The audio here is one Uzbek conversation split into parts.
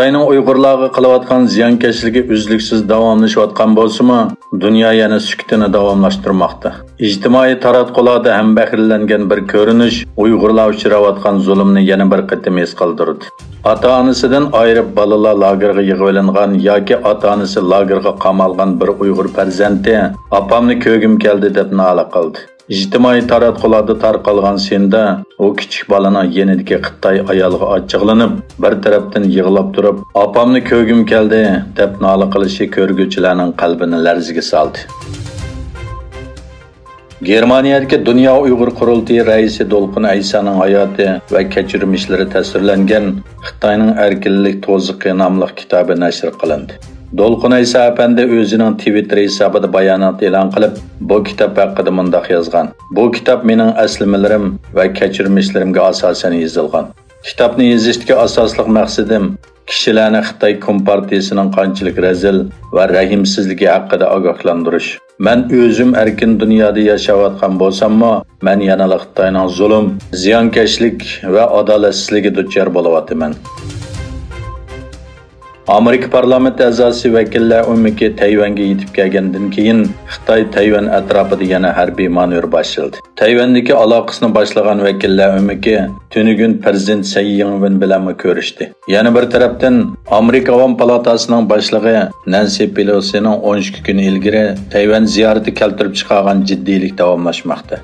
Xitoyning Uyg'urlarga qilayotgan ziyonkashligi uzluksiz davomlashayotgan bo'lsa-mu, dunyo yana sukutini davomlashtirmoqda. Ijtimoiy taratqularda ham bahrilangan bir ko'rinish Uyg'urlar uchrayotgan zulmni yana bir qatim his qildirdi. Ota-onasidan ayirib balalar lagerga yig'ilingan yoki ota-onasi lagerga qamalgan bir Uyg'ur farzandi "Apamni ko'gim keldi" deb nola qildi. İjtimoiy taratqularda tarqalgan senda o kichik balani yenidagi Xitoy ayolga ochiqlanib, bir tarafdan yig'lab turib, "Apamni ko'gim keldi" deb nola qilishi ko'rguvchilarning qalbini larziga soldi. Germaniyadagi Dunyo Uyg'ur qurultiyi raisi Dolqin Aysaning hayoti va kechirmishlari tasvirlangan Xitoyning erkinlik to'ziqi nomli kitobi nashr qilindi. Dolqin Aysa apandi o'zining Twitter hisobida bayonot e'lon qilib, bu kitob haqida mundaq yozgan: "Bu kitob mening aslimalarim va kechirmishlarimga asosan yozilgan. Kitobni yozishdagi asosli maqsadim kishilarni Xitoy Kompartiyasining qanchalik razil va rahimsizligi haqida ogohlantirish. Men o'zim erkin dunyoda yashayotgan bo'lsam-mu, men yana Xitoyning zulm, ziyonkashlik va adolatsizligi duchor bo'layapman." Amerika parlamenti a'zosi vakillar umiki Tayvanga yetib kelgandan keyin Xitoy Tayvan atrofida yana harbiy manevr boshladi. Tayvandagi aloqasini boshlagan vakillar umiki tunugun prezident Tsai Ing-wen bilan ko'rishdi. Yana bir tarafdan Amerika Avom palatasining boshlig'i Nancy Pelosining 12 kun ilgari Tayvan ziyorati keltirib chiqargan jiddiylik davomlashmoqda.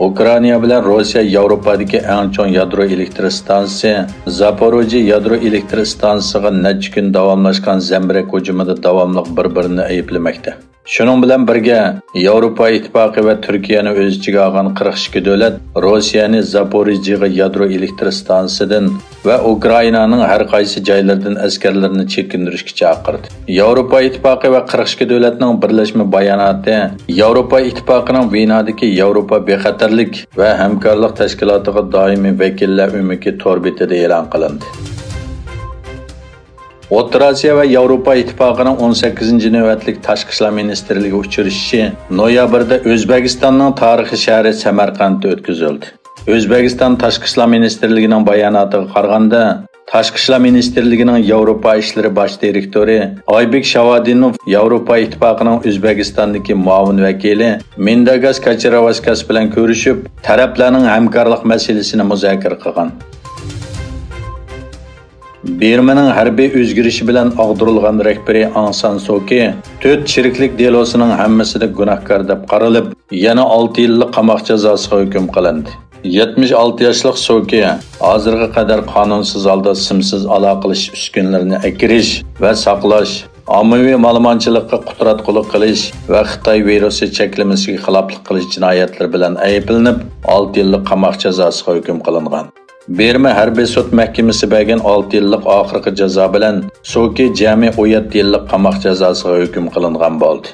Ukraina bilan Rossiya Yevropadagi eng chong yadro elektr stansiyasi Zaporojye yadro elektr stansiyasiga necha kun davomlashgan zambirak hujumida davomli bir-birini ayblamamoqda. Shuning bilan birga Yevropa ittifoqi va Turkiyani o'z ichiga olgan 42 davlat Rossiyani Zaporojyega yadro elektr stansiyasidan va Ukrainaning har qaysi joylaridan askarlarini chekintirishga chaqirdi. Yevropa ittifoqi va 42 davlatning birlashma bayonoti Yevropa ittifoqining Venadagi Yevropa bexatarlik va hamkorlik tashkilotiga doimiy vakillar umiki torbetida e'lon qilindi. O'rta Osiyo va Yevropa ittifoqining 18-navbatlik tashqi ishlar ministrligi uchrashishi noyabrda O'zbekistonning tarixiy shahri Samarqandda o'tkazildi. O'zbekiston tashqi ishlar ministrligining bayonotiga qaraganda, Tashqi ishlar ministrligining Yevropa ishlari bosh direktori Oybek Shavodinov Yevropa ittifoqining O'zbekistondagi muavin vakili Mendagas Kachiravaskas bilan ko'rishib, taraflarning hamkorlik masalasini muzokara qilgan. Birmaning harbiy o'zgarishi bilan og'dirilgan rahbari Aung San Suu Kyi 4 shiriklik delosining hammasida gunohkor deb qaralib, yana 6 yillik qamoq jazosiga hukm qilindi. 76 yoshli Suu Kyi hozirga qadar qonunsiz holda simsiz aloqalash uskunalarini akirish va saqlash, ommaviy ma'lumotchilikka qudratqullik qilish va Xitoy virusi cheklamasiga xiloflik qilish jinoyatlari bilan ayblanib, 6 yillik qamoq jazosiga hukm qilingan. Birma harbiy sud mahkamasi bergan 6 yillik oxirgi jazo bilan Suu Kyi jami 17 yillik qamoq jazosiga hukm qilingan bo'ldi.